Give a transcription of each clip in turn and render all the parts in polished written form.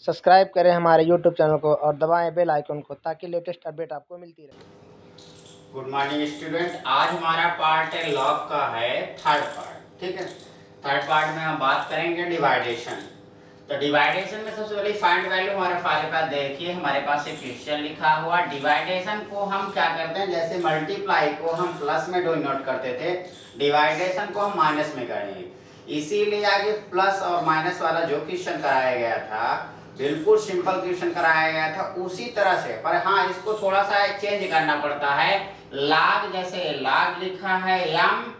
Subscribe करें हमारे YouTube channel को और दबाएं बेल आइकन को ताकि लेटेस्ट अपडेट आपको मिलती रहे। Good morning student. आज हमारा पार्ट है लॉग का है थर्ड पार्ट। ठीक है, थर्ड पार्ट में हम बात करेंगे डिवाइडेशन। तो डिवाइडेशन में सबसे पहले फाइंड वैल्यू हमारे पास देखिए, हमारे पास एक क्वेश्चन लिखा हुआ। डिवाइडेशन को हम क्या करते हैं, जैसे मल्टीप्लाई को हम प्लस में डिनोट करते थे, डिवाइडेशन को हम माइनस में करेंगे। इसीलिए आगे प्लस और माइनस वाला जो क्वेश्चन कराया गया था, बिल्कुल सिंपल क्वेश्चन कराया गया था उसी तरह से, पर हाँ इसको थोड़ा सा चेंज करना पड़ता है। log, जैसे log लिखा है m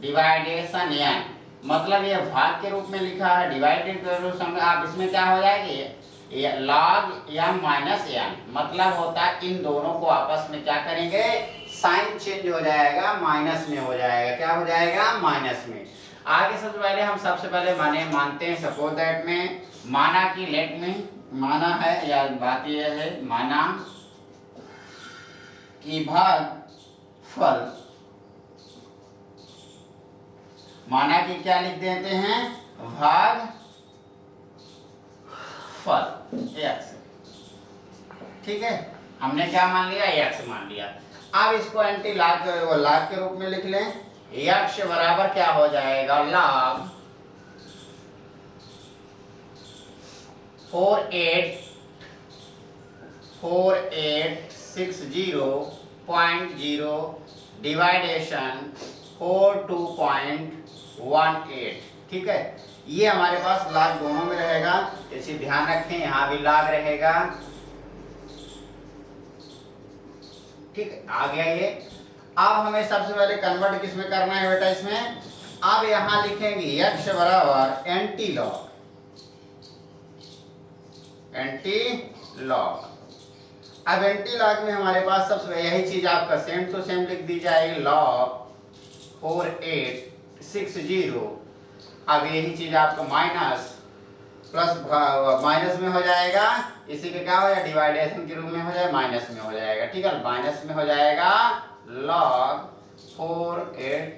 डिवाइडेशन n, मतलब ये भाग के रूप में लिखा है, डिवाइडेड के रूप में। आप इसमें क्या हो जाएगी, ये log m माइनस n, मतलब होता है इन दोनों को आपस में क्या करेंगे, साइन चेंज हो जाएगा, माइनस में हो जाएगा। क्या हो जाएगा, माइनस में। आगे सबसे पहले मानते हैं सपोज दैट में, माना कि लेट में माना है, या बात यह है माना कि भागफल, माना कि क्या लिख देते हैं, भागफल x। ठीक है, हमने क्या मान लिया, x मान लिया। अब इसको एंटी लॉग के रूप में लिख लें। x बराबर क्या हो जाएगा, log 4860.0 डिवाइडेशन 42.18। ठीक है, ये हमारे पास log दोनों में रहेगा, इसे ध्यान रखें, यहाँ भी log रहेगा। ठीक है, आ गया ये। अब हमें सबसे पहले कन्वर्ट किसमें करना है बेटा, इसमें। अब यहां लिखेंगे x बराबर एंटी लॉग। अब एंटी लॉग में हमारे पास सबसे यही चीज आपका सेम टू सेम लिख दी जाएगी, log 4860। अब यही चीज आपका माइनस प्लस माइनस में हो जाएगा, इसी के क्या हो जाएगा, डिवाइडेशन के रूप में हो जाएगा, माइनस में हो जाएगा। ठीक है, माइनस में हो जाएगा log 48।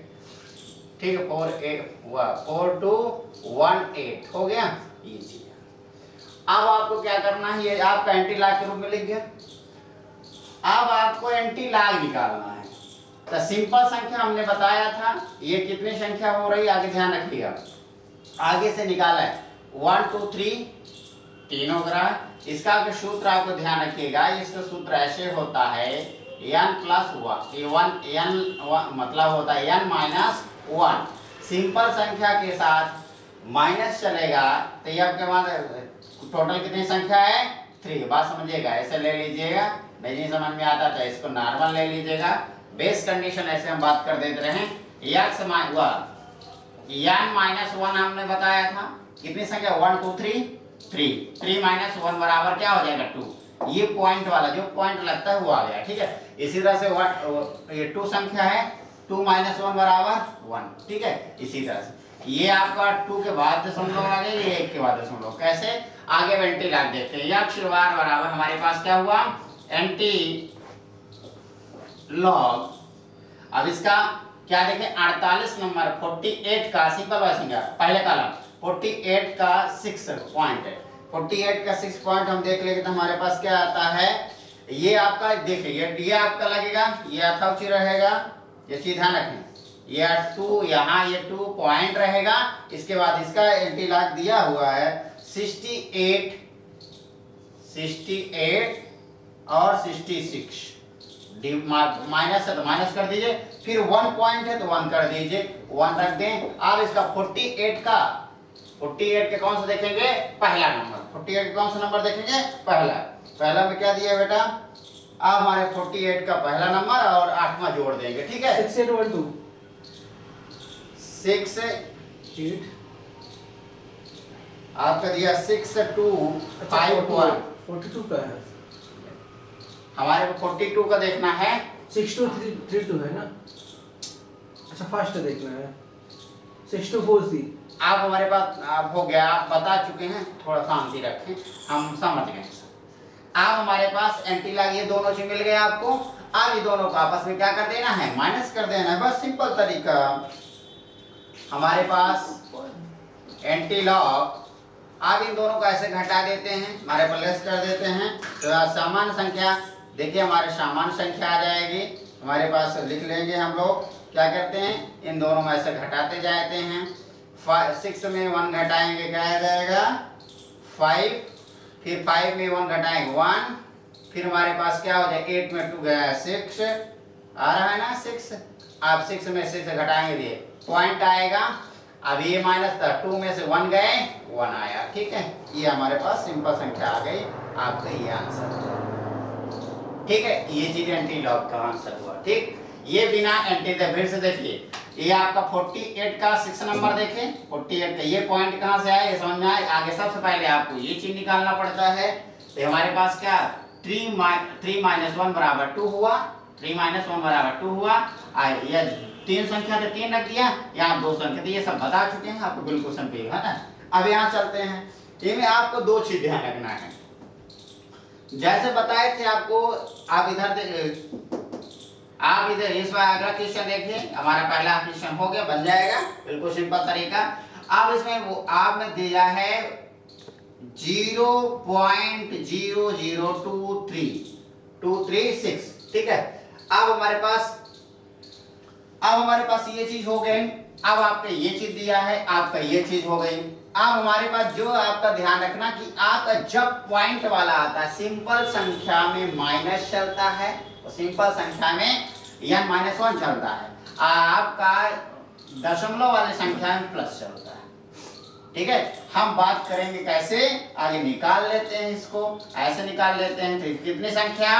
ठीक है, 4218 हो गया ये चीज। अब आपको क्या करना है, ये आपका एंटी लॉग के रूप में लिख गया। अब आपको एंटी लॉग निकालना है। तो सिंपल संख्या हमने बताया था, ये कितनी संख्या हो रही है, आगे ध्यान रखिएगा। आगे से निकाला है 1 2 3 तीनों ग्राह। इसका जो सूत्र आपको ध्यान रखिएगा, इसका सूत्र ऐसे होता है n प्लस 1 मतलब होता है n माइनस 1। सिंपल संख्या के साथ माइनस चलेगा तो ये आपके बाद टोटल कितनी संख्या है, 3। बात समझिएगा, ऐसे ले लीजिएगा, नहीं समझ में आता तो इसको नॉर्मल ले लीजिएगा। बेस कंडीशन ऐसे हम बात कर देते रहे। x n माइनस 1 हमने बताया था, कितनी संख्या 1 2 3 3 माइनस 1 बराबर क्या हो जाएगा, 2। ये पॉइंट वाला जो पॉइंट लगता है वो आ गया। ठीक है, इसी तरह से ये 2 संख्या है, 2 माइनस 1 बराबर 1। ठीक है, इसी तरह से ये आपका 2 के बाद दशमलव आ गया, ये 1 के बाद दशमलव। कैसे, आगे एंटी लॉग देखते हैं। x बराबर हमारे पास क्या हुआ, एंटी लॉग। अब इसका क्या देखें, 48 नंबर 48 का सिंपल बाय संख्या, पहले कॉलम 48 का 6 पॉइंट है। 48 का 6 पॉइंट हम देख लेंगे तो हमारे पास क्या आता है, ये आपका देखिए, ये आपका लगेगा, ये अथाउची रहेगा, ये चीज ध्यान रखें, ये 2 यहाँ, ये 2 पॉइंट रहेगा। इसके बाद इसका एंटी लॉग दिया हुआ है 68 और 66। माइनस है तो माइनस कर दीजिए, फिर 1 पॉइंट है तो 1 कर दीजिए, 1 रख दें। अब इसका 48 के कौन सा देखेंगे, पहला नंबर। 48 के कौन सा नंबर देखेंगे, पहला में क्या दिया बेटा, अब हमारे 48 का पहला नंबर और 8वां जोड़ देंगे। ठीक है, 6 8 1 2 6 8 आपका दिया 6 2 5 1 42 का है, हमारे को 42 का देखना है, 6 2 3 2 है ना। अच्छा, फर्स्ट देखना है 6 2 4 3। आप हमारे पास आप हो गया, आप बता चुके हैं, थोड़ा शांति रखें, हम समझ गए। अब हमारे पास एंटी लॉग ये दोनों चीज मिल गए आपको। अब ये दोनों को आपस में क्या कर देना है, माइनस कर देना है, बस सिंपल तरीका। हमारे पास एंटी लॉग अब इन दोनों को ऐसे घटा देते हैं, हमारे प्लस कर देते हैं, तो सामान्य संख्या देखिए हमारे सामान्य संख्या आ जाएगी हमारे पास। लिख लेंगे हम लोग, क्या करते हैं इन दोनों में ऐसे घटाते जाते हैं। 6 में 1 घटाएंगे क्या आ जाएगा 5, फिर 5 में 1 घटाएंगे 1, फिर हमारे पास क्या हो जाए 8 में 2 गया 6, आ रहा है ना 6। आप 6 में 6 से घटाएंगे ये पॉइंट आएगा। अब ये माइनस था, 2 में से 1 गए 1 आया, ठीक है। ये हमारे पास सिंपल संख्या आ गई, आपका ये आंसर हुआ, ठीक है। ये चीज एंटी लॉग का आंसर हुआ, ठीक। ये बिना एंटी दे, फिर से देखिए ये आपका 48 का 6 नंबर देखें, 48 का ये पॉइंट कहाँ से आया ये समझ में आए। आगे सबसे पहले आपको ये चीज निकालना पड़ता है। तो हमारे पास क्या 3 - 1 बराबर 2 हुआ, 3 - 1 बराबर 2 हुआ। ये 3 संख्या तो 3 रख दिया, यहाँ 2 संख्या, तो ये सब बता चुके हैं आपको, बिल्कुल समझिए, है ना। अब यहाँ चलते हैं, इनमें आपको 2 चीज ध्यान रखना है। जैसे बताए थे आपको, आप इधर इस बार अगला क्वेश्चन देखिए, हमारा पहला क्वेश्चन हो गया, बन जाएगा, बिल्कुल सिंपल तरीका। अब इसमें वो आपने दिया है 0.0023236, ठीक है। अब हमारे पास ये चीज हो गई। अब आपका ये चीज दिया है, आपका ये चीज हो गई। अब हमारे पास जो आपका ध्यान रखना कि आपका जब पॉइंट वाला आता है, सिंपल संख्या में माइनस चलता है और सिंपल संख्या में या -1 चलता है, आपका दशमलव वाली संख्या में प्लस चलता है, ठीक है। हम बात करेंगे कैसे, आगे निकाल लेते हैं इसको, ऐसे निकाल लेते हैं। तो कितनी संख्या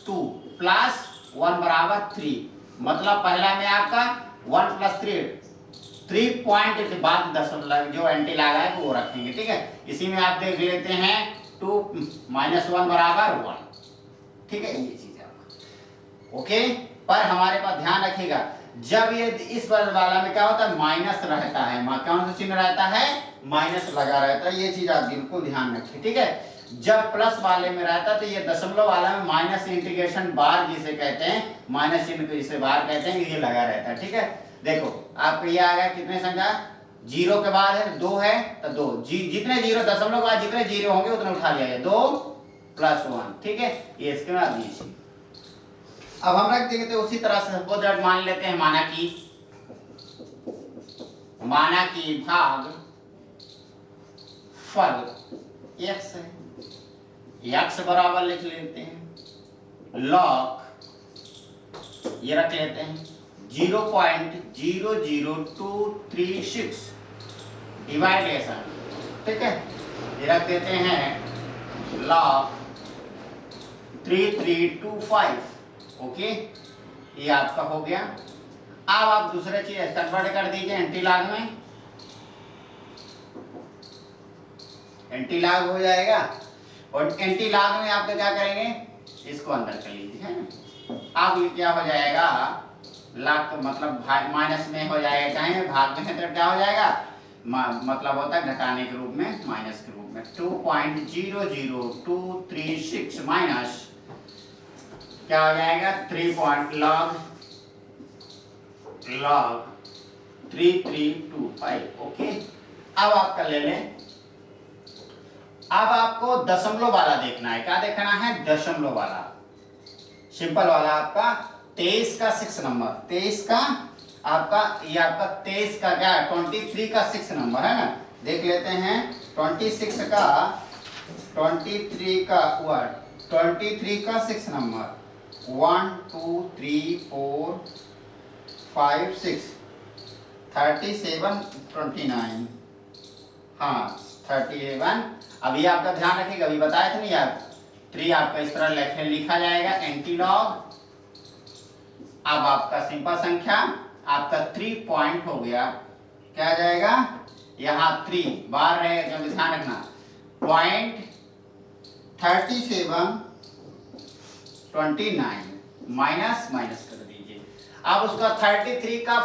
2 प्लस 1 बराबर 3, मतलब पहला में आपका 1 + 3 पॉइंट के बाद दशमलव जो एंटी लगा है वो रखेंगे, ठीक है। इसी में आप देख लेते हैं 2 - 1 बराबर 1, ठीक है। ये चीज है ओके। पर हमारे पास ध्यान रखिएगा, जब ये इस वाला में क्या होता है माइनस रहता है, कौन सा चिन्ह रहता है माइनस लगा रहता है, ये चीज आप बिल्कुल ध्यान रखिए, ठीक है। जब प्लस वाले में रहता है तो ये दशमलव वाला में माइनस इंटीग्रेशन बार जिसे कहते हैं, माइनस चिन्ह को जिसे बार कहते हैं, ये लगा रहता है, ठीक है। देखो आपको ये आ गया कितने संख्या 0 के बाद है 2 है तो 2, जितने 0 दशमलव के बाद जितने 0 होंगे उतने उठा लिया जाए, 2 + 1, ठीक है। ये इसके बाद ये चीज अब हम रख देंगे। तो उसी तरह से सपोज मान लेते हैं माना कि भाग फल x है, x बराबर लिख लेते हैं log, ये रख लेते हैं 0.00236 डिवाइडेशन, ठीक है। ये रख देते हैं log 3325, ओके। ये आपका हो गया। अब आप दूसरे चीज कन्वर्ट कर दीजिए एंटी लॉग में, एंटी लॉग हो जाएगा। और एंटी लॉग में आप क्या करेंगे, इसको अंदर कर लीजिए, है ना। अब ये क्या हो जाएगा लॉग मतलब माइनस में हो जाएगा, चाहे भाग में है तो क्या हो जाएगा मतलब होता है घटाने के रूप में, माइनस के रूप में 2.00236 माइनस क्या हो जाएगा 3 log 3325, ओके। अब आपका ले लें, अब आपको दशमलव वाला देखना है। क्या देखना है दशमलव वाला, सिंपल वाला आपका 23 का 6 नंबर, 23 का आपका ये आपका 23 का क्या 23 का 6 नंबर है ना। देख लेते हैं 23 का 6 नंबर 1 2 3 4 5 6 37 29, हाँ 37। अभी आपका ध्यान रखिएगा, अभी बताया था नहीं आप 3 आपका इस तरह लिखा जाएगा एंटी लॉग। अब आपका सिंपल संख्या आपका 3 पॉइंट हो गया, क्या आ जाएगा यहाँ 3 बार रहेगा, क्योंकि ध्यान रखना पॉइंट 3729 माइनस कर दीजिए। अब उसका 33 का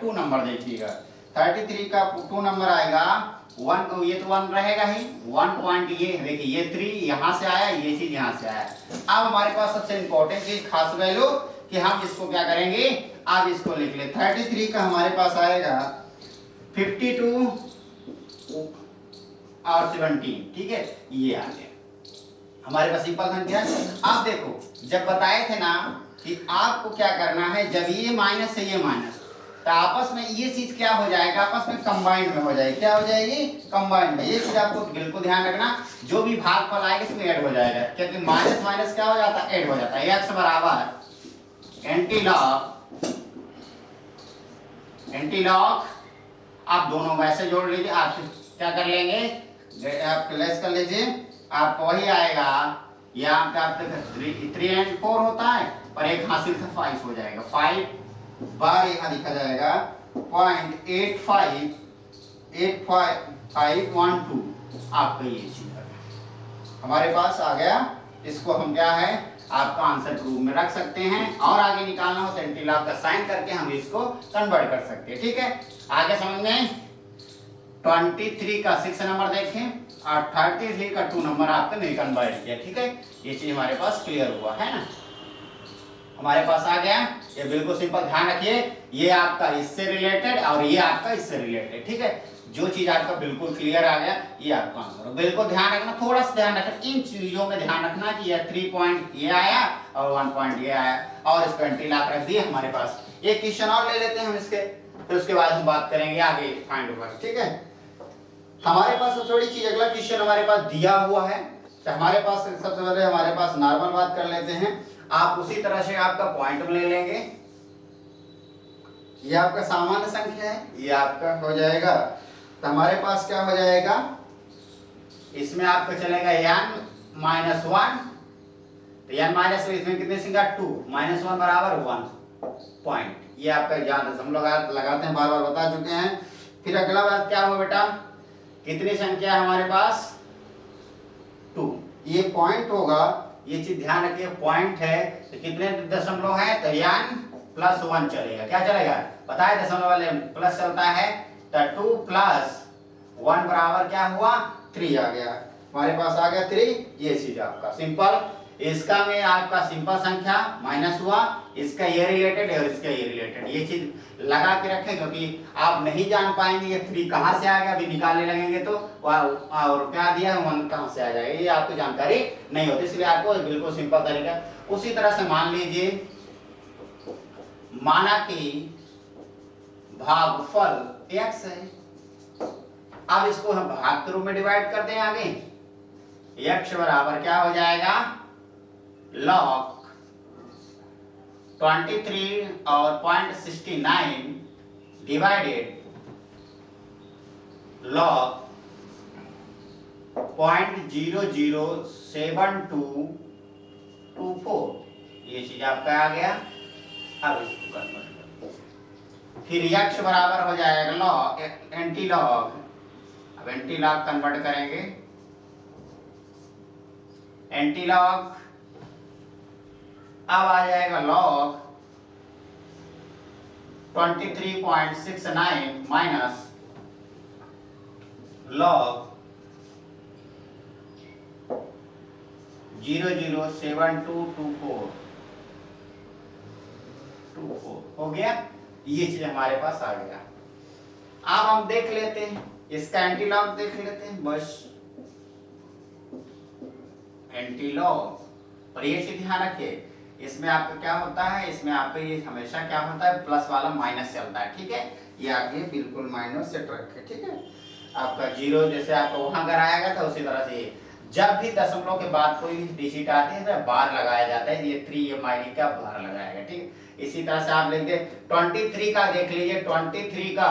2 नंबर देखिएगा, 33 का 2 नंबर आएगा 1, ये तो 1 रहेगा ही 1 पॉइंट, ये देखिए ये 3 यहाँ से आया, ये चीज यहाँ से आया। अब हमारे पास सबसे इंपॉर्टेंट चीज खास वैल्यू कि हम इसको क्या करेंगे, अब इसको लिख ले 33 का हमारे पास आएगा 52 और 17, ठीक है, ये आ गया हमारे पास सिंपल संख्या। आप देखो जब बताए थे ना कि आपको क्या करना है, जब ये माइनस है ये माइनस, तो आपस में ये चीज क्या हो जाएगा, आपस में कंबाइंड में हो जाएगी, क्या हो जाएगी, कंबाइंड में। ये चीज आपको बिल्कुल ध्यान रखना, जो भी भागफल आएगा इसमें ऐड हो जाएगा, क्योंकि माइनस माइनस क्या हो जाता है, ऐड हो जाता है। x बराबर एंटी लॉग आप दोनों वैसे जोड़ लीजिए, आप क्या कर लेंगे, आप लेस कर लीजिए, आपको वही आएगा। यहाँ पे आप 3 and 4 होता है, पर एक हासिल था 5 हो जाएगा, 5 बार यहाँ लिखा जाएगा 0.8512 आपका ये चीज हमारे पास आ गया। इसको हम क्या है आपका आंसर प्रूफ में रख सकते हैं, और आगे निकालना हो एंटी लॉग का साइन करके हम इसको कन्वर्ट कर सकते हैं, ठीक है। आगे समझ में 23 का 6 नंबर देखें और 33 का 2 नंबर आपका नहीं कन्वर्ट किया, ठीक है। ये चीज हमारे पास क्लियर हुआ है ना, हमारे पास आ गया। ये बिल्कुल सिंपल, ध्यान रखिए, ये आपका इससे रिलेटेड और ये आपका इससे रिलेटेड, ठीक है। जो चीज आपका बिल्कुल क्लियर आ गया, ये आपका आंसर। बिल्कुल ध्यान रखना, थोड़ा सा ध्यान रखना, इन चीजों में ध्यान रखना कि ये 3 पॉइंट ये आया और 1 पॉइंट ये आया, और इसको एंटी लॉग रख दिए हमारे पास। एक क्वेश्चन और ले लेते हैं हम इसके, फिर उसके बाद हम बात करेंगे आगे फाइंड आउट, ठीक है। हमारे पास थोड़ी चीज, अगला क्वेश्चन हमारे पास दिया हुआ है, तो हमारे पास सबसे पहले हमारे पास नॉर्मल बात कर लेते हैं। आप उसी तरह से आपका पॉइंट ले लेंगे, ये आपका सामान्य संख्या है, ये आपका हो जाएगा, तो हमारे पास क्या हो जाएगा, इसमें आपका चलेगा n-1, तो n- इसमें कितने सिंगा 2, -1 बराबर 1 पॉइंट, ये आपका याद हम लोग लगाते हैं, बार बार बता चुके हैं। फिर अगला बात क्या हुआ बेटा, कितनी संख्या है हमारे पास 2, ये पॉइंट होगा, ये चीज ध्यान रखिए, पॉइंट है तो कितने दशमलव है, तो n+1 चलेगा, क्या चलेगा पता है, दशमलव वाले प्लस चलता है, तो 2 + 1 बराबर क्या हुआ 3 आ गया, हमारे पास आ गया 3। ये चीज आपका सिंपल, इसका में आपका सिंपल संख्या माइनस हुआ, इसका ये रिलेटेड है और इसका ये रिलेटेड, ये चीज लगा के रखें, क्योंकि आप नहीं जान पाएंगे ये 3 कहाँ से आ गया, अभी निकालने लगेंगे तो और क्या दिया है 1 कहाँ से आ जाएगा, ये आपको जानकारी नहीं होती, इसलिए आपको बिल्कुल सिंपल तरीका। उसी तरह से मान लीजिए, माना कि भागफल x है, अब इसको हम भाग के रूप में डिवाइड कर दें आगे, x बराबर क्या हो जाएगा, log 23 और 0.69 डिवाइडेड log 0.007224, ये चीज आपका आ गया। अब इसको कन्वर्ट कर, फिर x बराबर हो जाएगा log एंटी लॉग, अब एंटी लॉग कन्वर्ट करेंगे, एंटी लॉग अब आ जाएगा log 23.69 माइनस log 007224 हो गया, ये चीज हमारे पास आ गया। अब हम देख लेते हैं इसका एंटी लॉग, देख लेते हैं बस, एंटी लॉग, और ये चीज ध्यान रखिए, इसमें आपका क्या होता है, इसमें आपका ये हमेशा क्या होता है, प्लस वाला माइनस चलता है, ठीक है, ये आगे बिल्कुल माइनस से रखे, ठीक है। आपका 0 जैसे आपका वहां अगर आएगा तो उसी तरह से जब भी दशमलव के बाद कोई डिजिट आती है तो बार लगाया जाता है, ये 3 ये माइनस का बार लगाएगा, ठीक। इसी तरह से आप लिख दे 23 का, देख लीजिए 23 का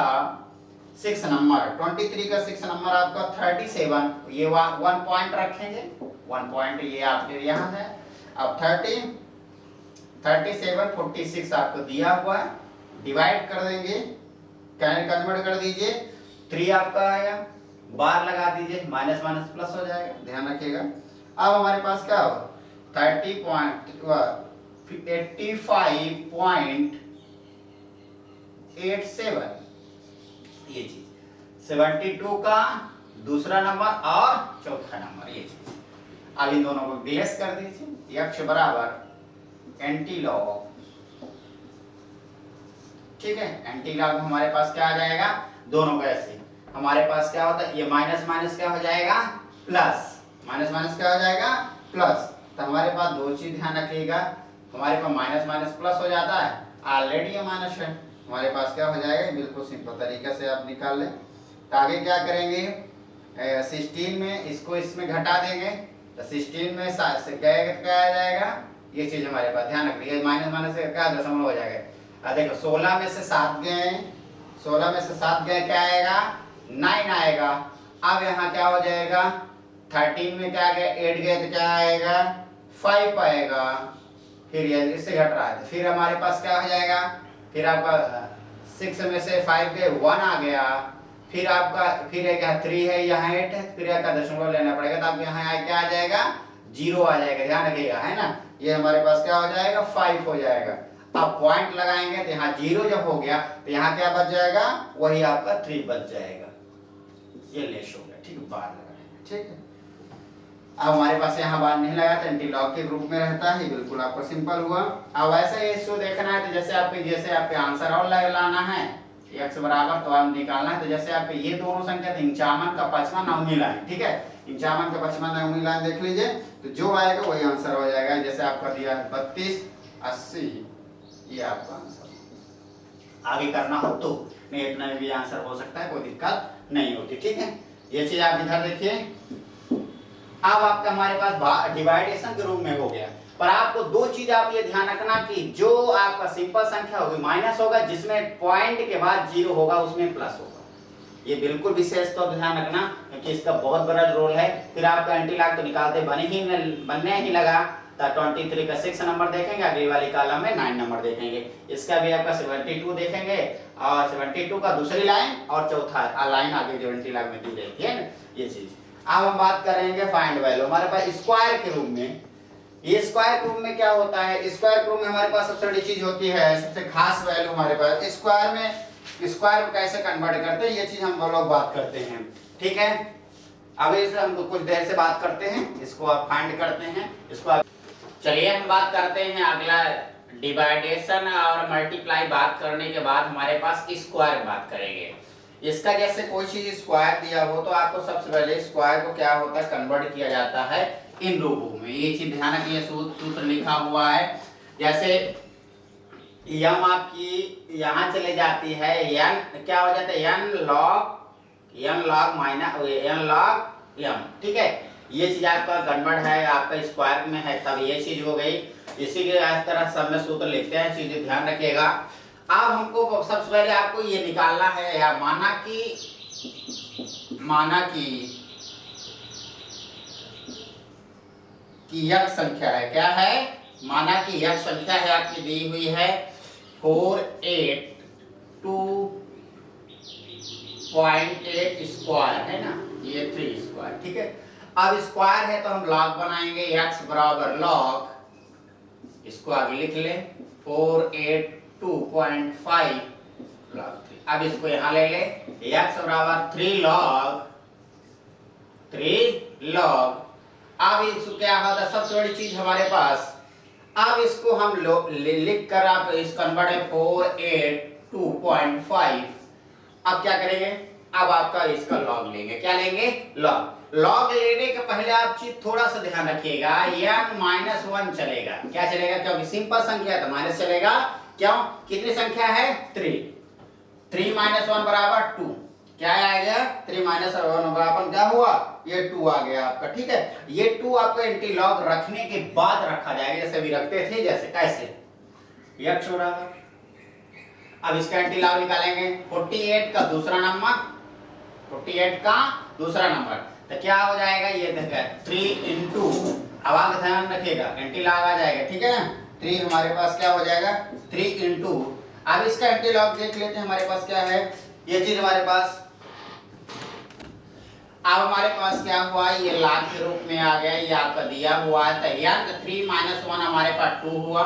6 नंबर, 23 का 6 नंबर आपका 37, ये 1 पॉइंट रखेंगे, 1 पॉइंट ये आपके यहाँ है। अब 37 46 आपको दिया हुआ है, डिवाइड कर देंगे, कन्वर्ट कर दीजिए, 3 आपका आया, बार लगा दीजिए, माइनस माइनस प्लस हो जाएगा, ध्यान रखिएगा। अब हमारे पास क्या होगा 85.87, ये चीज 72 का दूसरा नंबर और चौथा नंबर, ये चीज अब इन दोनों को डिलेस कर दीजिए, x बराबर एंटी लॉग, ठीक है, एंटी लॉग हमारे पास क्या आ जाएगा, दोनों का ऐसे हमारे पास क्या होता है, ये माइनस माइनस क्या हो जाएगा प्लस, माइनस माइनस क्या हो जाएगा प्लस। तो हमारे पास दो चीज ध्यान रखिएगा, हमारे पास माइनस माइनस प्लस हो जाता है, ऑलरेडी ये माइनस है, हमारे पास क्या हो जाएगा, बिल्कुल सिंपल तरीके से आप निकाल लें। तो आगे क्या करेंगे, 16 में इसको इसमें घटा देंगे, तो 16 में क्या आ जाएगा, ये चीज हमारे पास ध्यान रखिए, माइनस माइनस से क्या दशमलव हो जाएगा। देखो 16 में से 7 गए, 16 में से 7 गए क्या आएगा 9 आएगा। अब यहाँ क्या हो जाएगा, 13 में क्या गया 8 गए तो क्या आएगा 5 आएगा, फिर ये इससे घट रहा है, फिर हमारे पास क्या हो जाएगा, फिर आपका 6 में से 5 गए 1 आ गया, फिर आपका फिर एक 3 है यहाँ 8 है, फिर का दशमलव लेना पड़ेगा, तो आप यहाँ क्या आ जाएगा 0 आ जाएगा, ध्यान रखिएगा, है ना। ये हमारे पास क्या हो जाएगा 5 हो जाएगा। अब पॉइंट लगाएंगे तो यहाँ 0 जब हो गया तो यहाँ क्या बच जाएगा, वही आपका 3 बच जाएगा, ये लेस हो गया, ठीक है, बार लगाएंगे, ठीक है। अब हमारे पास यहाँ बार नहीं लगा तो एंटी लॉग के ग्रुप में रहता है, बिल्कुल आपको सिंपल हुआ। अब ऐसे इसको देखना है तो जैसे आपके आंसर और लाना है x बराबर, तो हम निकालना है, तो जैसे आपके ये दोनों संख्या 55 का 55 नवमी लाइन, ठीक है, 55 का 55 नवमी लाइन देख लीजिए, तो जो आएगा वही आंसर हो जाएगा। जैसे आपका दिया है 32 80, ये आपका आंसर। आगे करना हो तो नहीं, इतना भी आंसर हो सकता है, कोई दिक्कत नहीं होती, ठीक है। ये चीज आप इधर देखिए। अब आपका हमारे पास डिवाइडेशन के रूप में हो गया, पर आपको दो चीज आप ये ध्यान रखना कि जो आपका सिंपल संख्या होगी माइनस होगा, जिसमें पॉइंट के बाद 0 होगा उसमें प्लस होगा, ये बिल्कुल विशेष तो ध्यान रखना क्योंकि इसका बहुत बड़ा रोल है। फिर आपका एंटी लॉग तो निकालते बनने ही लगा, तो 23 का 6 नंबर देखेंगे, अगली वाली कॉलम में 9 नंबर देखेंगे, इसका भी आपका 72 देखेंगे, और 72 का दूसरी लाइन और चौथा लाइन आगे जो एंटी लॉग में दी रहती है ना, ये चीज। अब हम बात करेंगे फाइंड वैल्यू, हमारे पास स्क्वायर के रूप में, ये स्क्वायर के रूप में क्या होता है, स्क्वायर के रूप में हमारे पास सबसे बड़ी चीज होती है, सबसे खास वैल्यू हमारे पास स्क्वायर में कैसे कन्वर्ट करते हैं, ये चीज हम लोग बात करते हैं, ठीक है। अब इसे हम कुछ देर से बात करते हैं, इसको आप फाइंड करते हैं, इसको आप चलिए हम बात करते हैं अगला डिवाइडेशन और मल्टीप्लाई बात करने के बाद हमारे पास स्क्वायर बात करेंगे। इसका जैसे कोई चीज स्क्वायर दिया हो तो आपको सबसे पहले स्क्वायर को क्या होता है कन्वर्ट किया जाता है इन रूपों में, ये चीज ध्यान रखिए, सूत्र लिखा हुआ है। जैसे यम आपकी यहाँ चले जाती है, यन क्या हो जाता है यन लॉग माइनस यन लॉग यम, ठीक है, ये चीज आपका कन्वर्ट है आपका स्क्वायर में है, तब ये चीज हो गई। इसीलिए इस तरह सब में सूत्र लिखते हैं, चीजें ध्यान रखिएगा। अब हमको सबसे पहले आपको ये निकालना है, या माना कि यक संख्या है, क्या है, माना कि यक संख्या है आपकी दी हुई है 482.8 स्क्वायर है ना, ये 3 स्क्वायर, ठीक है। अब स्क्वायर है तो हम लॉग बनाएंगे, x बराबर लॉग, इसको आगे लिख ले 482.5 लॉग 3। अब इसको यहां ले ले, x बराबर 3 लॉग। अब इसको क्या होता है, सबसे बड़ी चीज हमारे पास, अब इसको हम लिख कर आप इस कन्वर्ट है 482.5। अब क्या करेंगे, अब आपका इसका लॉग लेंगे, क्या लेंगे लॉग लेने के पहले आप चीज थोड़ा सा ध्यान रखिएगा, n-1 चलेगा, क्या चलेगा, क्योंकि सिंपल संख्या है तो माइनस चलेगा, क्यों, कितनी संख्या है 3 माइनस 1 बराबर 2, क्या आएगा 3 माइनस 1 बराबर क्या हुआ, ये 2 आ गया आपका, ठीक है। ये 2 आपका एंटी लॉग रखने के बाद रखा जाएगा, जैसे भी रखते थे, जैसे कैसे x बराबर, अब इसका एंटी लॉग निकालेंगे 48 का दूसरा नंबर, तो क्या हो जाएगा, ये देखिए 3 इंटू, अब आप ध्यान रखिएगा एंटी लॉग आ जाएगा, ठीक है ना, 3 हमारे पास क्या हो जाएगा 3 इंटू, अब इसका एंटी लॉग देख लेते हैं हमारे पास क्या है, ये चीज हमारे पास, अब हमारे पास क्या हुआ, ये लॉग के रूप में आ गया, ये आपका दिया हुआ है, तो यार 3 माइनस 1 हमारे पास 2 हुआ।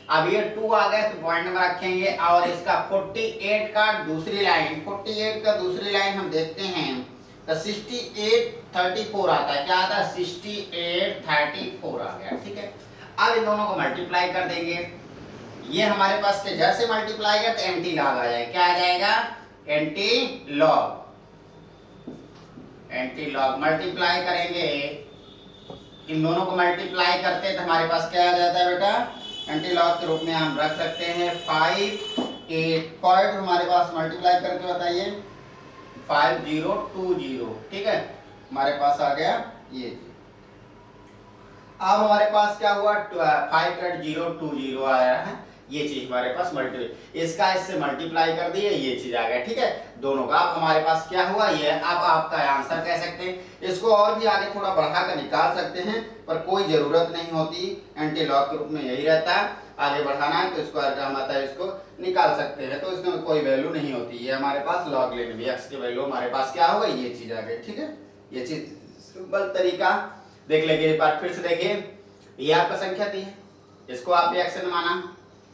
अब ये 2 आ गए तो पॉइंट में रखेंगे, और इसका 48 का दूसरी लाइन हम देखते हैं, तो 6834 आता है, क्या आता है 6834 आ गया, ठीक है। अब इन दोनों को मल्टीप्लाई कर देंगे, ये हमारे पास के जैसे मल्टीप्लाई कर तो एंटी लॉग आ जाएगा, क्या आ जाएगा anti log, anti log multiply करेंगे, इन दोनों को मल्टीप्लाई करते हैं तो हमारे पास क्या आ जाता है बेटा, एंटी लॉग के रूप में हम रख सकते हैं 5 8 पॉइंट हमारे पास मल्टीप्लाई करके बताइए 5020, ठीक है, हमारे पास आ गया ये। अब हमारे पास क्या हुआ 58020 आया है, ये चीज हमारे पास मल्टीप्लाई, इसका इससे मल्टीप्लाई कर दिए, ये चीज आ गया, ठीक है, दोनों का। अब हमारे पास क्या हुआ ये, अब आपका आंसर कह सकते हैं। इसको और भी आगे थोड़ा बढ़ा कर निकाल सकते हैं, पर कोई जरूरत नहीं होती, एंटी लॉग के रूप में यही रहता है। आगे बढ़ाना है तो इसको हम आता है इसको निकाल सकते हैं, तो इसमें कोई वैल्यू नहीं होती। ये हमारे पास लॉग लेने में एक्स की वैल्यू हमारे पास क्या होगा, ये चीज आ गई, ठीक है। ये चीज सिंपल तरीका देख लेंगे एक बार फिर से। देखिए ये आपका संख्या थी, इसको आपने एक्स ने माना,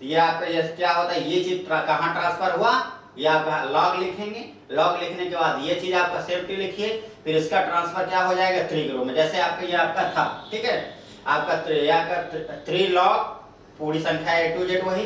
ये आपका ये क्या होता है, ये चीज कहाँ ट्रांसफर हुआ, ये आपका लॉग लिखेंगे। लॉग लिखने के बाद ये चीज आपका सेफ्टी लिखिए, फिर इसका ट्रांसफर क्या हो जाएगा 3 के रूप में, जैसे आपका ये आपका था, ठीक है, आपका 3 लॉग पूरी संख्या A to Z वही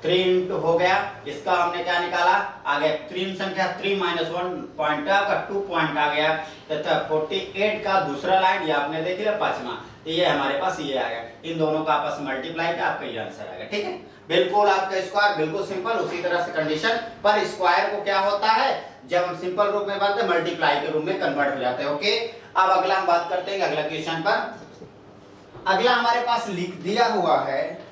3 इंटू हो गया, इसका हमने क्या निकाला, आ गया 3 संख्या 3 माइनस 1 पॉइंट का 2 पॉइंट आ गया, तथा 48 का दूसरा लाइन ये आपने देख लिया 5वां, तो ये हमारे पास ये आ गया। इन दोनों का आपस में मल्टीप्लाई का आपका ये आंसर आ गया, ठीक है। बिल्कुल आपका स्क्वायर बिल्कुल सिंपल, उसी तरह से कंडीशन पर स्क्वायर को क्या होता है, जब हम सिंपल रूप में बनते मल्टीप्लाई के रूप में कन्वर्ट हो जाते हैं, ओके। अब अगला हम बात करते हैं अगला क्वेश्चन पर। अगला हमारे पास लिख दिया हुआ है,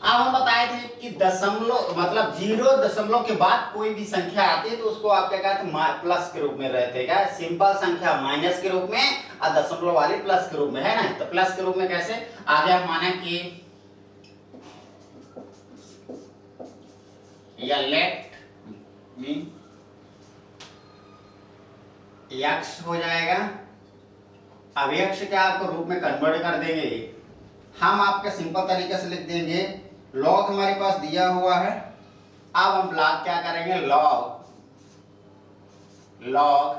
अब हम बताए थे कि दशमलव मतलब 0 के बाद कोई भी संख्या आती है तो उसको आप क्या कहते हैं, प्लस के रूप में रहते हैं, क्या सिंपल संख्या माइनस के रूप में और दशमलव वाली प्लस के रूप में, है ना। तो प्लस के रूप में कैसे आगे हम माने कि या लेट मीन यक्ष हो जाएगा, अब यक्ष क्या आपको रूप में कन्वर्ट कर देंगे, हम आपके सिंपल तरीके से लिख देंगे लॉग हमारे पास दिया हुआ है। अब हम लॉग क्या करेंगे, लॉग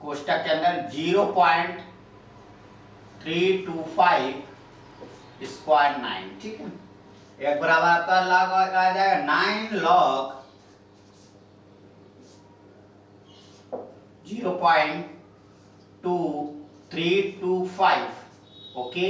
कोष्टक के अंदर 0.325 स्क्वायर 9, ठीक है, एक बराबर आपका लॉग आ जाएगा 9 लॉग 0.2325, ओके।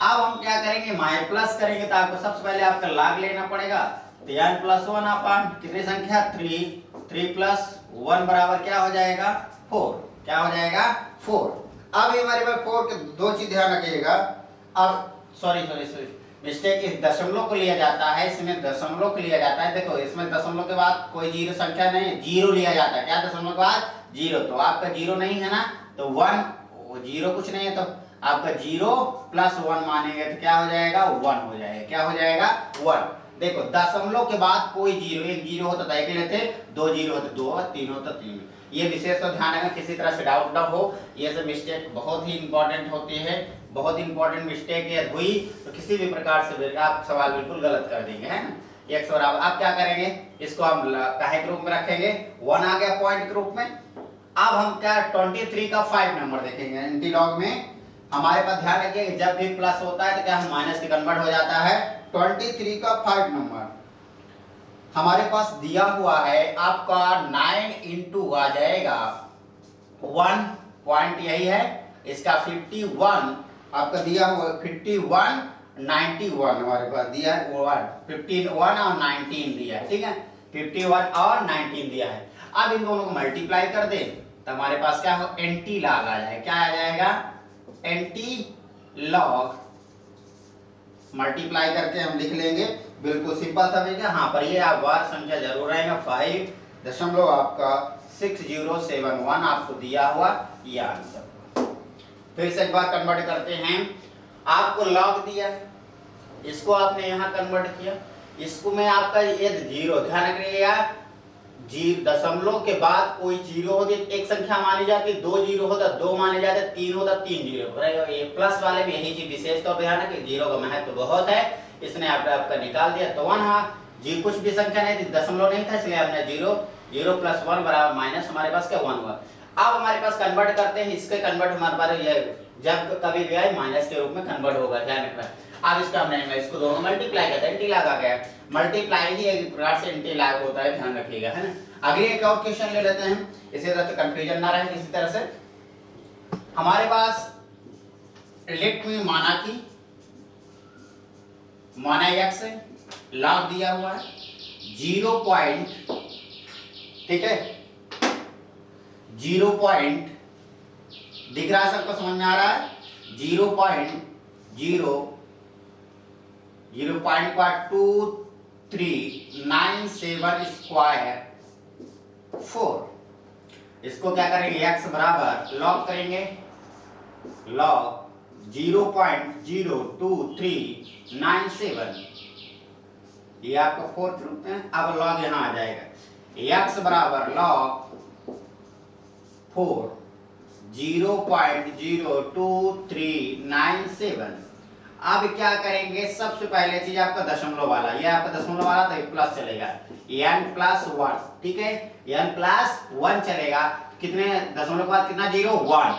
अब हम क्या करेंगे, माइनस प्लस करेंगे तो आपको सबसे पहले आपका लॉग लेना पड़ेगा, तो n प्लस 1 अपन कितनी संख्या 3 प्लस 1 बराबर क्या हो जाएगा 4, क्या हो जाएगा 4। अब ये हमारे पास 4 के दो चीज ध्यान रखिएगा, अब सॉरी मिस्टेक, इस दशमलव को लिया जाता है, इसमें दशमलव को लिया जाता है, देखो इसमें दशमलव के बाद कोई जीरो संख्या नहीं, जीरो लिया जाता है, क्या दशमलव के बाद 0, तो आपका 0 नहीं है ना, तो 1 0 कुछ नहीं है, तो आपका 0 प्लस 1 मानेंगे तो क्या हो जाएगा 1 हो जाएगा, क्या हो जाएगा 1। देखो दशमलव के बाद कोई जीरो, एक जीरो होता था एक लेते, 2 जीरो होते 2, 3 होता 3। ये विशेष तो ध्यान रखना, किसी तरह से डाउट ना हो, ये सब मिस्टेक बहुत ही इंपॉर्टेंट होती है, बहुत इंपॉर्टेंट मिस्टेक ये हुई तो किसी भी प्रकार से आप सवाल बिल्कुल गलत कर देंगे, है ना। x बराबर आप क्या करेंगे, इसको हम काहे के रूप में रखेंगे, 1 आ गया पॉइंट के रूप में। अब हम क्या 23 का 5 नंबर देखेंगे, एंटी लॉग में हमारे पास ध्यान रखिए जब भी प्लस होता है तो क्या हम माइनस के कन्वर्ट हो जाता है। 23 का 5 नंबर हमारे पास दिया हुआ है आपका 9 इंटू आ जाएगा 1 पॉइंट यही है, इसका 51 आपका दिया हुआ 51 91 हमारे पास दिया है, 51 और 19 दिया है, ठीक है, 51 और 19 दिया है। अब इन दोनों को मल्टीप्लाई कर दे तो हमारे पास क्या हो एंटी लॉग आ जाएगा, क्या आ जाएगा एंटी लॉग, मल्टीप्लाई करके हम लिख लेंगे, बिल्कुल सिंपल था भैया। हाँ पर ये आप वार संख्या जरूर रहेगा, 5 आपका 6071 आपको दिया हुआ ये आंसर। फिर से एक बार कन्वर्ट करते हैं, आपको लॉग दिया है, इसको आपने यहाँ कन्वर्ट किया, इसको में आपका ये 0 ध्यान रखिएगा, दशमलव के बाद कोई जीरो होती है एक संख्या मानी जाती है, 2 जीरो होता 2 माने जाते, 3 होता 3 जीरो, ये प्लस वाले में यही चीज विशेष तौर पर ध्यान रखिए, जीरो का महत्व बहुत है, इसने आपका निकाल दिया तो 1। हाँ जी कुछ भी संख्या नहीं थी, दशमलव नहीं था, इसलिए आपने 0 प्लस 1 बराबर माइनस हमारे पास क्या 1 हुआ। अब हमारे पास कन्वर्ट करते हैं, इसके कन्वर्ट हमारे पास ये जब कभी भी आए माइनस के रूप में कन्वर्ट होगा, ध्यान रखना। अब इसका हमने इसको दोनों मल्टीप्लाई करते हैं, एंटी लॉग आ गया, मल्टीप्लाई ही एक प्रकार से एंटी लॉग होता है, ध्यान रखिएगा, है ना। अगले एक और क्वेश्चन ले लेते हैं, इसी तरह से कंफ्यूजन ना रहे किसी तरह से। हमारे पास लेट में माना एक्स लॉग दिया हुआ है 0 पॉइंट, ठीक है 0 पॉइंट दिख रहा है सबको, समझ में आ रहा है 0.2397 स्क्वायर 4। इसको क्या करेंगे x बराबर लॉग करेंगे, लॉग 0.02397, ये आपका 4 प्रूफ है। अब लॉग यहां आ जाएगा x बराबर लॉग 4 0.02397। अब क्या करेंगे, सबसे पहले चीज आपका दशमलव वाला, ये आपका दशमलव वाला तो प्लस चलेगा n+1, ठीक है n+1 चलेगा। कितने दशमलव के बाद कितना 0 1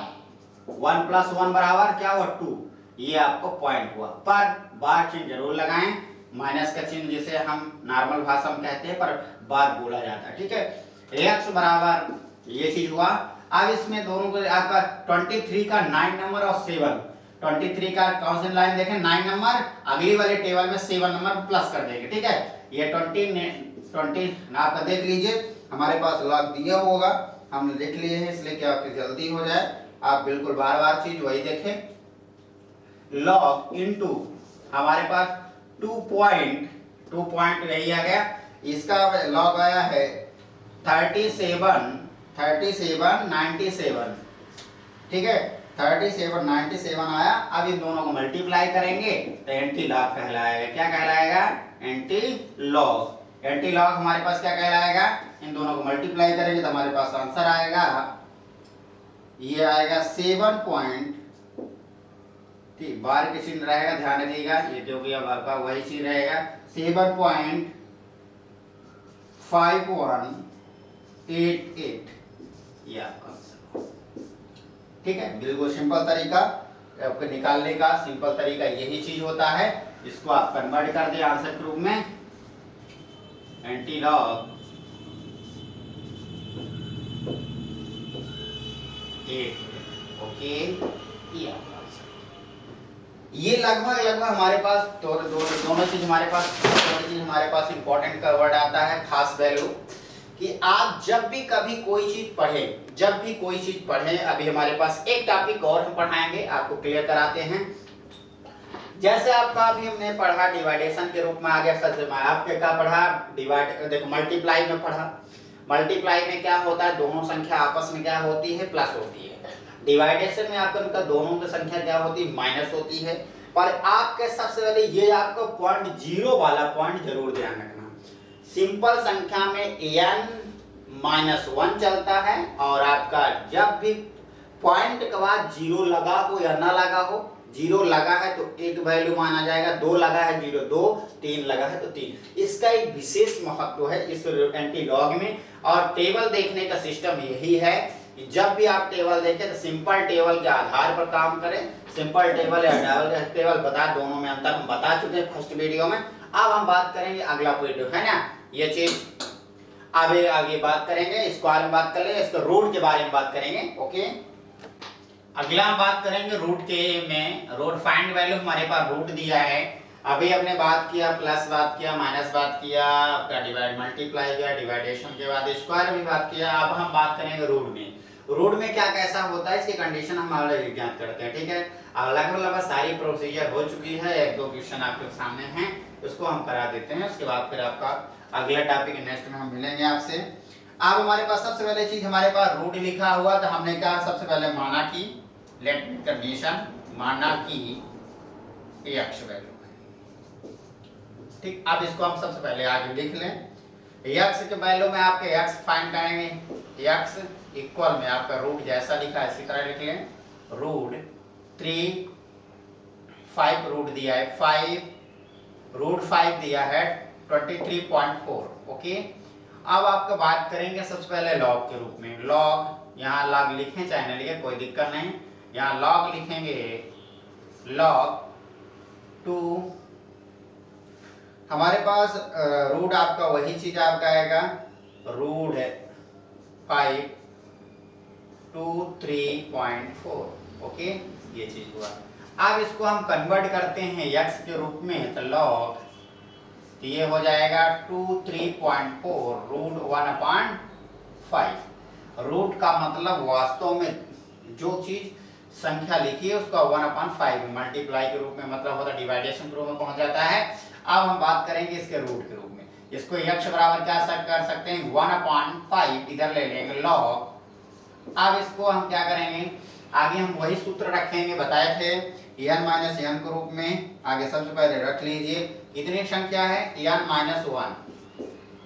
1 + 1 बराबर क्या हुआ 2, ये आपको पॉइंट हुआ। पर बार चिन्ह जरूर लगाएं, माइनस का चिन्ह जिसे हम नॉर्मल भाषा में कहते हैं पर बार बोला जाता है, ठीक है। x बराबर ये चीज हुआ। अब इसमें दोनों को आपका 23 का 9 नंबर और 7, 23 का कौन सी लाइन देखें 9 नंबर, अगली वाले टेबल में 7 नंबर प्लस कर देंगे, ठीक है। ये 20 आपका देख लीजिए, हमारे पास लॉग दिया होगा, हमने लिख लिए हैं, इसलिए क्या आपकी जल्दी हो जाए, आप बिल्कुल बार बार चीज वही देखें। लॉग इनटू हमारे पास 2 पॉइंट यही आ गया, इसका लॉग आया है 3797, ठीक है 3797 आया। अब इन दोनों को मल्टीप्लाई करेंगे तो एंटी लॉग कहलाएगा। क्या कहलाएगा एंटी लॉग। एंटी लॉग हमारे पास क्या कहलाएगा, इन दोनों को मल्टीप्लाई करेंगे तो हमारे पास आंसर आएगा, ये आएगा 7 पॉइंट, ठीक बार के चिन्ह रहेगा ध्यान रखिएगा, ये जो भी अब आपका वही चीज रहेगा 7.5188, ये आपका आंसर, ठीक है। बिल्कुल सिंपल तरीका आपको निकालने का, सिंपल तरीका यही चीज होता है। इसको आप कन्वर्ट कर दे आंसर के रूप में, एंटी लॉग 8, ओके ये आपका आंसर। ये लगभग हमारे पास दोनों चीज हमारे पास इंपॉर्टेंट का वर्ड आता है, खास वैल्यू, कि आप जब भी कभी कोई चीज पढ़ें, अभी हमारे पास एक टॉपिक और हम पढ़ाएंगे, आपको क्लियर कराते हैं। जैसे आपका अभी हमने पढ़ा डिवाइडेशन के रूप में आ गया, सबसे में आपके क्या पढ़ा डिवाइड, देखो मल्टीप्लाई में पढ़ा। मल्टीप्लाई में क्या होता है, दोनों संख्या आपस में क्या होती है प्लस होती है। डिवाइडेशन में आपका उनका दोनों की संख्या क्या होती है माइनस होती है। पर आपके सबसे पहले ये आपको पॉइंट 0 वाला पॉइंट जरूर ध्यान रखना, सिंपल संख्या में n-1 चलता है, और आपका जब भी पॉइंट के बाद 0 लगा हो या ना लगा हो, 0 लगा है तो एक वैल्यू माना जाएगा, 2 लगा है 0 2, 3 लगा है तो 3। इसका एक विशेष महत्व है इस एंटी लॉग में। और टेबल देखने का सिस्टम यही है, जब भी आप टेबल देखें तो सिंपल टेबल के आधार पर काम करें। सिंपल टेबल या डबल टेबल बता, दोनों में अंतर हम बता चुके हैं फर्स्ट वीडियो में। अब हम बात करेंगे अगला वीडियो है ना, ये चीज आगे बात करेंगे, स्क्वायर में बात करेंगे, इसके रूट के बारे में बात करेंगे, ओके। अगला हम बात करेंगे रूट के में, रूट फाइंड वैल्यू हमारे पास रूट दिया है। अभी हमने बात किया प्लस बात किया माइनस बात किया, आपका डिवाइड मल्टीप्लाई किया, डिवाइडेशन के बाद स्क्वायर भी बात किया। अब हम बात करेंगे रूट में। रूट में क्या कैसा होता है इसकी कंडीशन हम ऑलरेडी ज्ञात करते हैं, ठीक है। लगभग सारी प्रोसीजर हो चुकी है, 1-2 क्वेश्चन आपके सामने हैं, उसको हम करा देते हैं। उसके बाद फिर आपका अगला टॉपिक नेक्स्ट में हम मिलेंगे आपसे। अब हमारे पास सबसे पहले चीज हमारे पास रूट लिखा हुआ, तो हमने क्या सबसे पहले माना कि लेट कंडीशन माना कि x वैल्यू, ठीक। अब इसको हम सबसे पहले आगे लिख लें, x के वैल्यू में आपके x फाइंड करेंगे, x इक्वल में आपका रूट जैसा लिखा है इसी तरह लिख लें, रूट 3 5 रूट दिया है 5 दिया है 23.4, ओके। अब आपका बात करेंगे सबसे पहले लॉग के रूप में। लॉग यहाँ लॉग लिखें चाहे ना लिखें कोई दिक्कत नहीं, यहाँ लॉग लिखेंगे लॉग 2, हमारे पास रूट आपका वही चीज आपका आएगा रूट 5 to 3.4। ओके, ये चीज हुआ। अब इसको हम कन्वर्ट करते हैं x के रूप में, तो log, तो ये हो जाएगा 2 3.4 रूट 1/5। रूट का मतलब वास्तव में जो चीज संख्या लिखी है उसका 1/5 मल्टीप्लाई के रूप में मतलब होता है, डिवाइडेशन के रूप में पहुंच जाता है। अब हम बात करेंगे इसके रूट के रूप में। इसको x बराबर क्या कर सकते हैं, 1/5 इधर ले लेंगे log। अब इसको हम क्या करेंगे, आगे हम वही सूत्र रखेंगे, बताए थे n माइनस एन के रूप में। आगे सबसे पहले रख लीजिए कितनी संख्या है, n माइनस 1,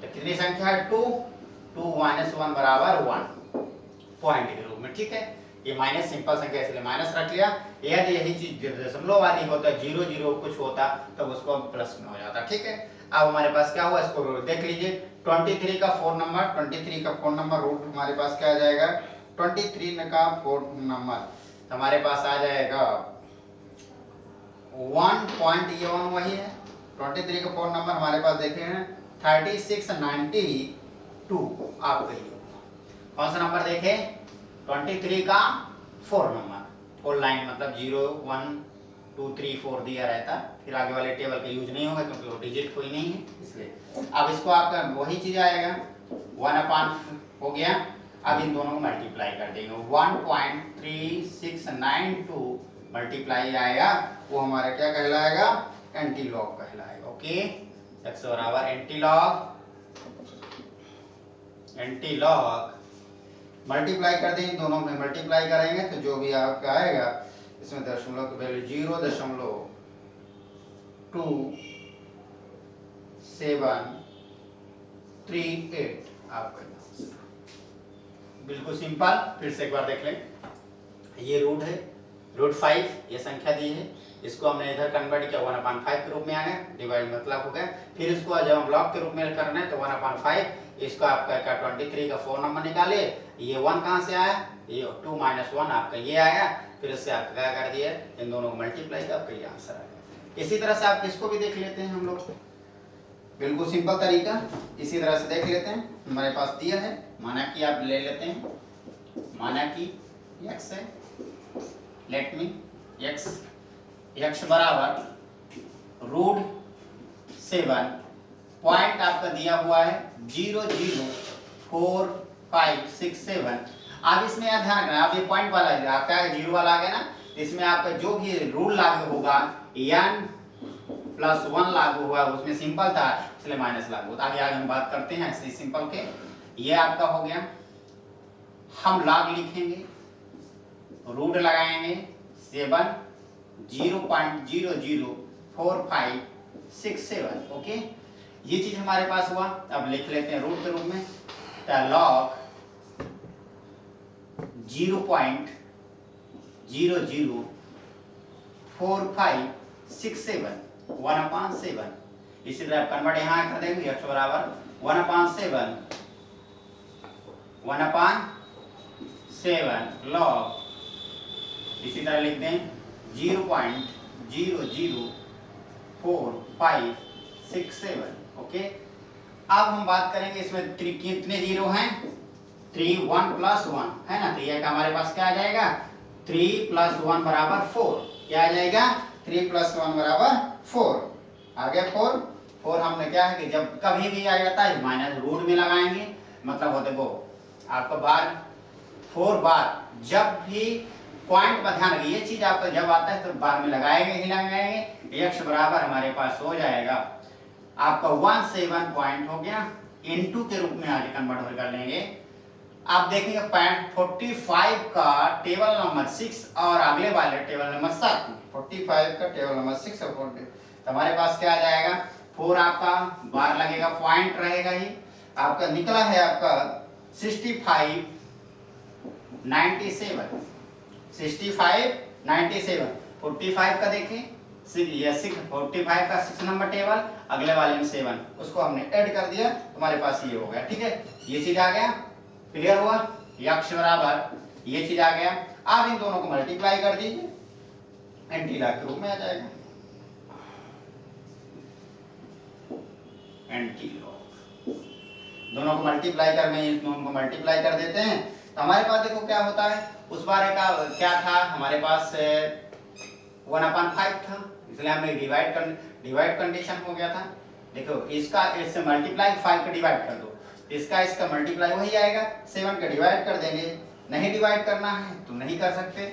तो कितनी संख्या है 2, 2 माइनस 1 बराबर 1 पॉइंट के रूप में। ठीक है, ये माइनस सिंपल संख्या इसलिए माइनस रख लिया। यही चीज दशमलव वाली होता है, 0 0 कुछ होता तब उसको प्लस में हो जाता। ठीक है, अब हमारे पास क्या हुआ, इसको देख लीजिए 23 का 4 नंबर, 23 का 4 नंबर रूट हमारे पास क्या आ जाएगा, 23 का 4 नंबर हमारे पास आ जाएगा 1 ये 1 वही है। 23 का 4 नंबर हमारे पास देखे हैं 3692। आप कहिए कौन सा नंबर देखे, 23 का 4 नंबर, 4 लाइन मतलब 0 1 2 3 4 दिया रहता, फिर आगे वाले टेबल का यूज नहीं होगा क्योंकि वो डिजिट कोई नहीं है इसलिए। अब इसको आपका वही चीज आएगा 1/, हो गया। अब इन दोनों को मल्टीप्लाई कर देंगे, 1.3692 मल्टीप्लाई आएगा, वो हमारा क्या कहलाएगा, एंटीलॉग कहलाएगा। ओके, x बराबर एंटीलॉग मल्टीप्लाई कर देंगे, दोनों में मल्टीप्लाई करेंगे तो जो भी आपका आएगा इसमें दशमलव की वैल्यू 0.2738 आपका बिल्कुल सिंपल। फिर से एक बार देख लें, ये रूट है, रूट 5 ये संख्या दी है, इसको हमने इधर कन्वर्ट किया 1/5 के रूप में आ गया, डिवाइड मतलब हो गया। फिर इसको जब हम ब्लॉक के रूप में करना है तो 1/5, इसको आपका 23 का 4 नंबर निकाले, ये 1 कहाँ से आया, ये 2 माइनस 1 आपका ये आया, फिर इससे आपका क्या कर दिया, इन दोनों को मल्टीप्लाई का आपका ये आंसर आया। इसी तरह से आप इसको भी देख लेते हैं हम लोग, बिल्कुल सिंपल तरीका, इसी तरह से देख लेते हैं। हमारे पास दिया है, माना कि आप ले लेते हैं, माना कि x है, लेट मी x बराबर रूट 7 पॉइंट आपका दिया हुआ है 0.04567। आप इसमें ध्यान रखना, आप ये पॉइंट वाला आपका 0 वाला आ गया ना, इसमें आपका जो भी रूल लागू होगा n+1 लागू हुआ, उसमें सिंपल था इसलिए माइनस लागू होता। आगे हम बात करते हैं ऐसे सिंपल के। ये आपका हो गया, हम लॉग लिखेंगे, रूट लगाएंगे 7 0.004567। ओके, ये चीज हमारे पास हुआ। अब लिख लेते हैं रूट के रूप में, लॉग 0.004567 1/7। इसी तरह कन्वर्ट यहाँ कर देंगे, x बराबर 1/7 लॉग, इसी तरह लिख दें 0.00457। ओके, अब हम बात करेंगे इसमें कितने जीरो हैं, 3 1 + 1 है ना, तो ये हमारे पास क्या आ जाएगा, 3 + 1 बराबर 4। क्या आ जाएगा, 3 + 1 बराबर 4। आगे 4 हमने क्या है कि जब कभी भी आ जाता है माइनस रूट में लगाएंगे, मतलब होते वो आपका बार 4 बार, जब भी पॉइंट पर ध्यान रखिए, ये चीज आपका जब आता है तो बार में लगाएंगे ही लगाएंगे। x बराबर हमारे पास हो जाएगा आपका 17 पॉइंट हो गया, इनटू के रूप में आगे कन्वर्ट कर लेंगे। आप देखेंगे 45 का टेबल नंबर 6 और अगले वाले टेबल नंबर 7, 45 का टेबल नंबर 6 और 40, तो हमारे पास क्या आ जाएगा, 4 आपका बार लगेगा, पॉइंट रहेगा ही, आपका निकला है आपका 65 97। 45 का देखें, 45 का 6 नंबर टेबल, अगले वाले में 7, उसको हमने ऐड कर दिया, हमारे पास ये हो गया। ठीक है, ये चीज आ गया, क्लियर हुआ, x बराबर ये चीज आ गया। अब इन दोनों को मल्टीप्लाई कर दीजिए, एंटीलॉग के रूप में आ जाएगा, एंटीलॉग दोनों को मल्टीप्लाई कर में दोनों को मल्टीप्लाई कर देते हैं तो हमारे पास देखो क्या होता है। उस बार का क्या था हमारे पास 1/5 था, इसलिए हमने डिवाइड कंडीशन हो गया था। देखो इसका इससे मल्टीप्लाई 5 का डिवाइड कर दो, इसका मल्टीप्लाई वही आएगा, 7 का डिवाइड कर देंगे। नहीं डिवाइड करना है तो नहीं कर सकते,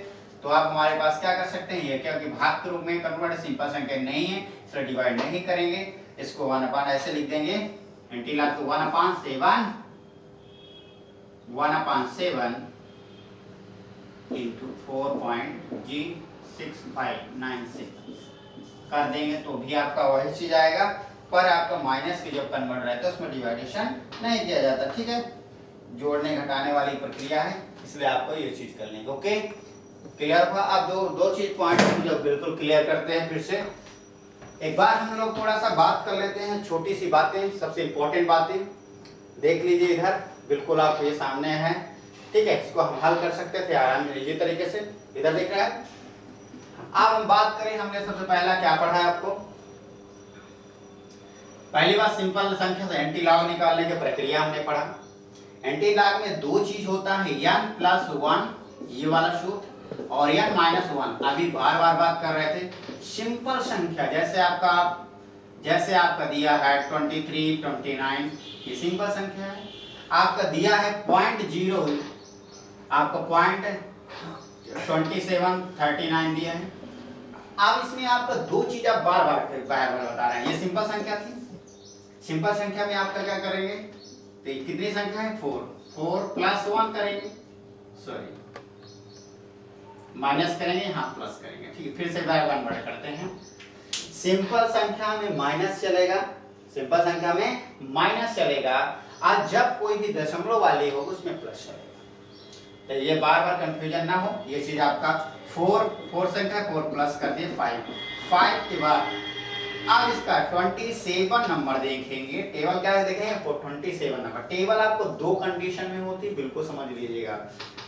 तो आप हमारे पास क्या कर सकते हैं, ये क्या कि भाग के रूप में कन्वर्ट सिंपल संख्या नहीं है इसलिए डिवाइड नहीं करेंगे, इसको 1/, ऐसे लिख देंगे एंटी लॉग तो 1/7 into 4.G6596 कर देंगे तो भी आपका वही चीज आएगा, पर आपका माइनस के जब कन्वर्ट रहता है उसमें डिवाइडेशन नहीं किया जाता। ठीक है, जोड़ने घटाने वाली प्रक्रिया है इसलिए आपको ये चीज कर लेंगे। ओके, क्लियर हुआ। अब दो चीज पॉइंट जब बिल्कुल क्लियर करते हैं, फिर से एक बार हम लोग थोड़ा सा बात कर लेते हैं, छोटी सी बातें, सबसे इंपॉर्टेंट बातें देख लीजिए। इधर बिल्कुल आपको ये सामने है, ठीक है, इसको हम हल कर सकते थे आराम से इसी तरीके से। इधर देख रहे हैं। अब हम बात करें, हमने सबसे पहला क्या पढ़ा है आपको, पहली बात सिंपल संख्या से एंटी लॉग निकालने की प्रक्रिया हमने पढ़ा। एंटी लॉग में दो चीज होता है, n+1 ये वाला सूत्र और n-1। अभी बार बात कर रहे थे सिंपल संख्या, जैसे आपका दिया है 23, 29, ये सिंपल संख्या है। आपका दिया है 0.0, आपका 0.27, 39 दिया है। अब इसमें आपका दो चीज आप बार बता रहे हैं, ये सिंपल संख्या थी। सिंपल संख्या में आपका क्या करेंगे, तो कितनी संख्या है 4 + 1 करेंगे, सॉरी माइनस करेंगे, हाँ प्लस करेंगे। ठीक है, फिर से बार बड़े करते हैं। सिंपल संख्या में माइनस चलेगा, सिंपल संख्या में माइनस चलेगा, आज जब कोई भी दशमलव वाली हो उसमें प्लस चलेगा। तो ये बार कंफ्यूजन ना हो, ये चीज आपका 4 संख्या 4 प्लस कर दिए 5 के बाद अब इसका 27 नंबर देखेंगे। टेबल क्या है देखेंगे, 27 नंबर। टेबल आपको दो कंडीशन में होती है, बिल्कुल समझ लीजिएगा।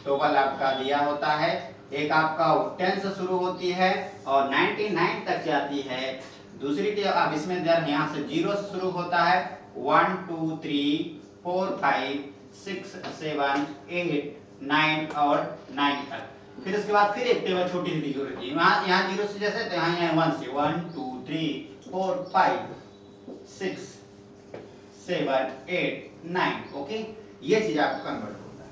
टेबल आपका दिया होता है, एक आपका 10 से शुरू होती है और 99 तक जाती है। दूसरी टेबल अब इसमें यहाँ से 0 से शुरू होता है, 1 2 3 4 5 6 7 8 9 और 9 तक। फिर उसके बाद फिर एक टेबल छोटी सी दी होती है, यहाँ 0 से जैसे तो यहाँ 1 से 1 2 3 4 5 6 7 8 9। ओके, ये चीज आपको कन्वर्ट होता है।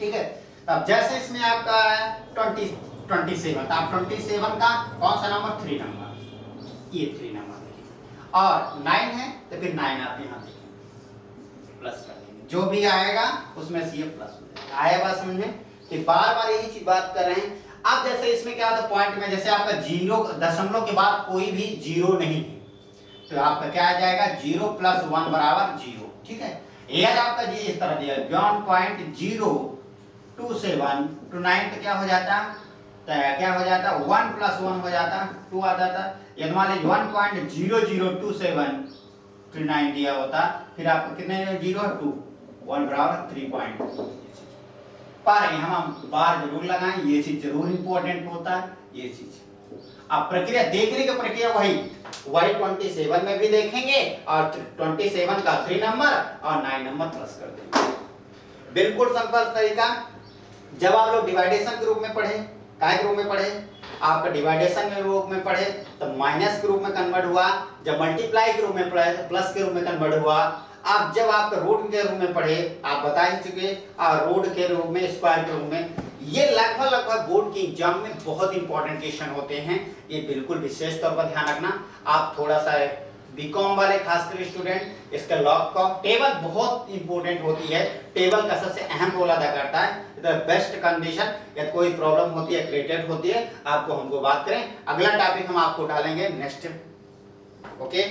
ठीक है, अब जैसे इसमें आपका 27, तो आप 27 का कौन सा नंबर, 3 नंबर, ये 3 नंबर और 9 है तो फिर 9 आप यहाँ देखेंगे, प्लस कर देंगे, जो भी आएगा उसमें से ये प्लस हो जाएगा। आया बात समझ में कि बार यही चीज बात कर रहे हैं। अब जैसे इसमें क्या होता है पॉइंट में, जैसे आपका 0 दशमलव के बाद कोई भी 0 नहीं है तो आपका क्या आ जाएगा, 0 + 1 = 0। ठीक है, यदि आपका जी इस तरह दिया 1.027 to 9 तो क्या हो जाता, तो क्या हो जाता, 1 + 1 हो जाता, 2 आ जाता। यदि मान लीजिए 1.0027 to 9 दिया होता, फिर आपको कितने 0 है 2, 1 = 3. पर हम बार जरूर लगाएं, ये चीज जरूर इंपॉर्टेंट होता है ये चीज। अब प्रक्रिया देखने की प्रक्रिया वही 27 में भी देखेंगे और 27 का 3 नंबर और 9 नंबर प्लस कर देंगे। बिल्कुल सिंपल तरीका। जब आप लोग डिवाइडेशन के रूप में पढ़े, काय के रूप में पढ़े, आपका डिवाइडेशन के रूप में पढ़े तो माइनस के रूप में कन्वर्ट हुआ, जब मल्टीप्लाई के रूप में पढ़े तो प्लस के रूप में कन्वर्ट हुआ। अब जब आप रूट के रूप में पढ़े, आप बता ही चुके रूट के रूप में, स्क्वायर के रूप में, ये लगभग बोर्ड के एग्जाम में बहुत इंपॉर्टेंट क्वेश्चन होते हैं। ये बिल्कुल विशेष तौर पर ध्यान रखना। आप थोड़ा सा बीकॉम वाले खासकर स्टूडेंट, इसका लॉग का टेबल बहुत इंपॉर्टेंट होती है, टेबल का सबसे अहम रोल अदा करता है। बेस्ट कंडीशन या कोई प्रॉब्लम होती है क्रिएटेड होती है, आपको हमको बात करें। अगला टॉपिक हम आपको डालेंगे नेक्स्ट। ओके।